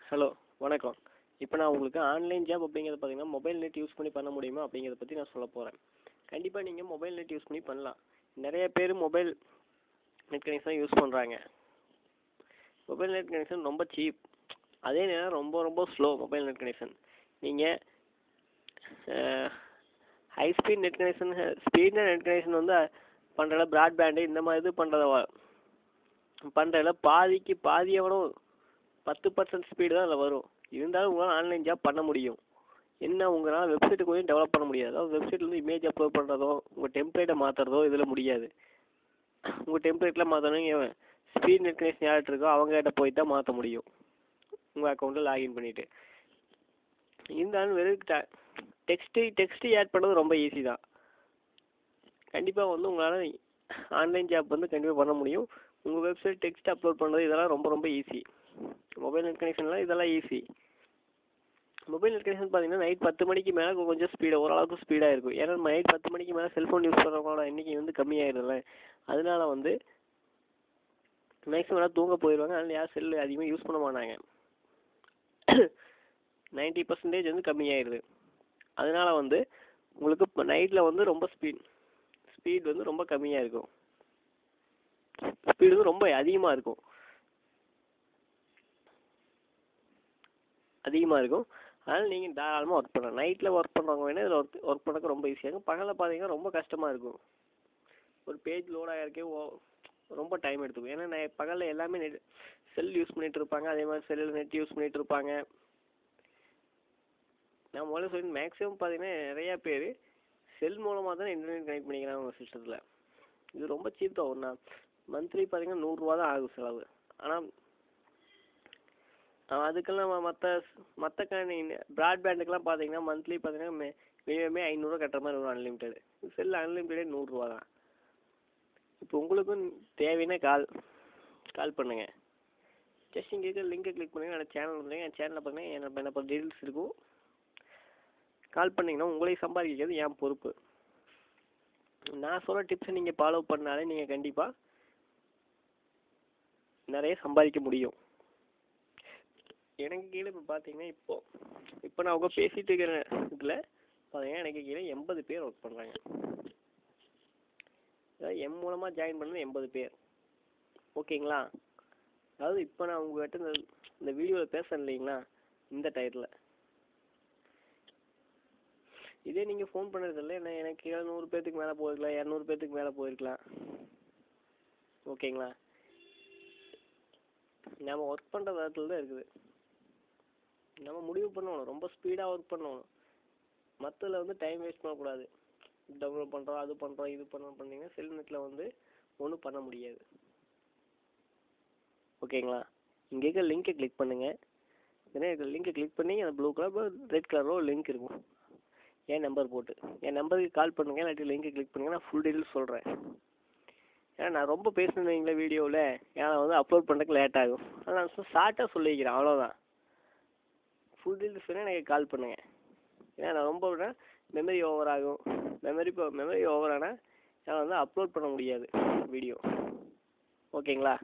Hello, வணக்கம். இப்போ நான் உங்களுக்கு ஆன்லைன் ஜாப் அப்படிங்கிறது பார்த்தீங்கன்னா மொபைல் நெட் யூஸ் பண்ணி பண்ண முடியுமா அப்படிங்கிறத பற்றி நான் சொல்ல போகிறேன். கண்டிப்பாக நீங்கள் மொபைல் நெட் யூஸ் பண்ணி பண்ணலாம். நிறைய பேர் மொபைல் நெட் கனெக்ஷன் யூஸ் பண்ணுறாங்க. மொபைல் நெட் கனெக்ஷன் ரொம்ப சீப், அதே நேரம் ரொம்ப ரொம்ப ஸ்லோ. மொபைல் நெட் கனெக்ஷன் நீங்கள் ஹை ஸ்பீட் நெட் கனெக்ஷன், ஸ்பீடான நெட் கனெக்ஷன் வந்து பண்ணுறதில்ல. ப்ராட்பேண்டு இந்த மாதிரி இது பண்ணுறதில்ல பாதிக்கு பாதியோட 10% ஸ்பீடு தான் அதில் வரும். இருந்தாலும் உங்களால் ஆன்லைன் ஜாப் பண்ண முடியும். என்ன, உங்களால் வெப்சைட்டு கொஞ்சம் டெவலப் பண்ண முடியாது. அதாவது வெப்சைட்லேருந்து இமேஜ் அப்லோட் பண்ணுறதோ உங்கள் டெம்ப்ளேட்டை மாற்றுறதோ இதில் முடியாது. உங்கள் டெம்ப்ளேட்டில் மாற்றணும், ஸ்பீட் நெட் கனெக்ஷன் யார்கிட்ட இருக்கோ அவங்ககிட்ட போய் தான் மாற்ற முடியும், உங்கள் அக்கௌண்ட்டில் லாகின் பண்ணிவிட்டு. இருந்தாலும் வெறும் டெக்ஸ்ட்டு ஆட் பண்ணுறது ரொம்ப ஈஸி தான். கண்டிப்பாக வந்து உங்களால் ஆன்லைன் ஜாப் வந்து கண்டிப்பாக பண்ண முடியும். உங்கள் வெப்சைட் டெக்ஸ்ட் அப்லோட் பண்ணுறது இதெல்லாம் ரொம்ப ரொம்ப ஈஸி. மொபைல் நெட் கனெக்ஷன்லாம் இதெல்லாம் ஈஸி. மொபைல் நெட் கனெக்ஷன் பார்த்தீங்கன்னா நைட் 10 மணிக்கு மேலே கொஞ்சம் ஸ்பீடாக, ஓரளவுக்கு ஸ்பீடாக இருக்கும். ஏன்னா நைட் 10 மணிக்கு மேலே செல்ஃபோன் யூஸ் பண்ணுறவங்களோட எண்ணிக்கை வந்து கம்மியாயிருதுல்ல. அதனால வந்து மேக்ஸிமம் எல்லாம் தூங்க போயிடுவாங்க. அதனால யாரும் செல்லு அதிகமாக யூஸ் பண்ண மாட்டாங்க. 90% வந்து கம்மியாயிருது. அதனால வந்து உங்களுக்கு இப்போ நைட்டில் வந்து ரொம்ப ஸ்பீட் வந்து ரொம்ப கம்மியாக இருக்கும். ஸ்பீடு வந்து ரொம்ப அதிகமாக இருக்கும். அதனால் நீங்கள் தாராளமாக ஒர்க் பண்ணலாம். நைட்டில் ஒர்க் பண்ணுறவங்க வேணால் இதில் ஒர்க் பண்ணுறதுக்கு ரொம்ப ஈஸியாக இருக்கும். பகலில் பார்த்தீங்கன்னா ரொம்ப கஷ்டமாக இருக்கும். ஒரு பேஜ் லோட் ஆகிறதுக்கே ரொம்ப டைம் எடுத்துக்கும். ஏன்னா பகலில் எல்லாமே செல் யூஸ் பண்ணிகிட்டு இருப்பாங்க. அதே மாதிரி செல்லில் நெட் யூஸ் பண்ணிகிட்டு இருப்பாங்க. நான் முதல்ல சொல்லி மேக்ஸிமம் பார்த்தீங்கன்னா நிறையா பேர் செல் மூலமாக தான் இன்டர்நெட் கனெக்ட் பண்ணிக்கிறாங்க உங்கள் சிஸ்டத்தில். இது ரொம்ப சீப் தான். ஒன்றா மந்த்லி பார்த்தீங்கன்னா 100 ரூபா தான் ஆகும் செலவு. ஆனால் அதுக்கெல்லாம் மற்ற ப்ராட்பேண்டுக்கெலாம் பார்த்தீங்கன்னா மந்த்லி பார்த்தீங்கன்னா மினிமமே 500 கட்டுற மாதிரி வரும். அன்லிமிட்டெடு செல் அன்லிமிட்டடே 100 ரூபா தான். இப்போ உங்களுக்கும் தேவைன்னா கால் பண்ணுங்கள். ஜஸ்ட் இங்கே இருக்கிற லிங்கை கிளிக் பண்ணுங்கள். என்னோடய சேனல் வந்துடுங்க. என் சேனலில் பார்த்தீங்கன்னா என்ன டீட்டெயில்ஸ் இருக்கும். கால் பண்ணிங்கன்னா உங்களையும் சம்பாதிக்கிறது என் பொறுப்பு. நான் சொல்கிற டிப்ஸை நீங்கள் ஃபாலோ பண்ணாலே நீங்கள் கண்டிப்பாக நிறைய சம்பாதிக்க முடியும். எனக்கு கீழே இப்போ பார்த்தீங்கன்னா இப்போ நான் அவங்க பேசிகிட்டு இருக்கிற இதில் பார்த்தீங்கன்னா எனக்கு கீழே 80 பேர் ஒர்க் பண்ணுறாங்க. அதாவது எம் மூலமாக ஜாயின் பண்ணது 80 பேர். ஓகேங்களா? அதாவது இப்போ நான் உங்கள்கிட்ட இந்த வீடியோவில் பேசுகிறேன் இல்லைங்களா, இந்த டயத்தில் இதே நீங்கள் ஃபோன் பண்ணுறதில்ல. என்ன எனக்கு கீழே 100 பேர்த்துக்கு மேலே போயிருக்கலாம், 200 பேர்த்துக்கு மேலே போயிருக்கலாம். ஓகேங்களா? நம்ம ஒர்க் பண்ணுற விதத்தில் தான் இருக்குது. நம்ம முடிவு பண்ணணும், ரொம்ப ஸ்பீடாக ஒர்க் பண்ணணும். மற்றதில் வந்து டைம் வேஸ்ட் பண்ணக்கூடாது. டவுன்லோட் பண்ணுறோம், அது பண்ணுறோம், இது பண்ணிங்கன்னா செல் நெட்டில் வந்து ஒன்றும் பண்ண முடியாது. ஓகேங்களா? இங்கே இருக்க லிங்கை கிளிக் பண்ணுங்கள். லிங்கை கிளிக் பண்ணி அந்த ப்ளூ கலர் ரெட் கலரில் ஒரு லிங்க் இருக்கும். என் நம்பர் போட்டு என் நம்பருக்கு கால் பண்ணுங்கள். இல்லாட்டி லிங்கை கிளிக் பண்ணுங்கள். நான் ஃபுல் டீட்டெயில்ஸ் சொல்கிறேன். ஏன்னா நான் ரொம்ப பேசணுன்னு வைங்களேன் வீடியோவில், ஏன்னா வந்து அப்லோட் பண்ணுறதுக்கு லேட் ஆகும். ஆனால் நான் ஷார்ட்டாக சொல்லிக்கிறேன், அவ்வளோதான். ஃபுல் டீட்டெயில்ஸ் வேணால் எனக்கு கால் பண்ணுங்கள். ஏன்னா நான் ரொம்ப மெமரி ஓவர் ஆகும். மெமரி ஓவர் ஆனால் என்னால் வந்து அப்லோட் பண்ண முடியாது வீடியோ. ஓகேங்களா?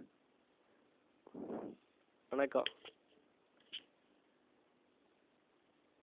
வணக்கம்.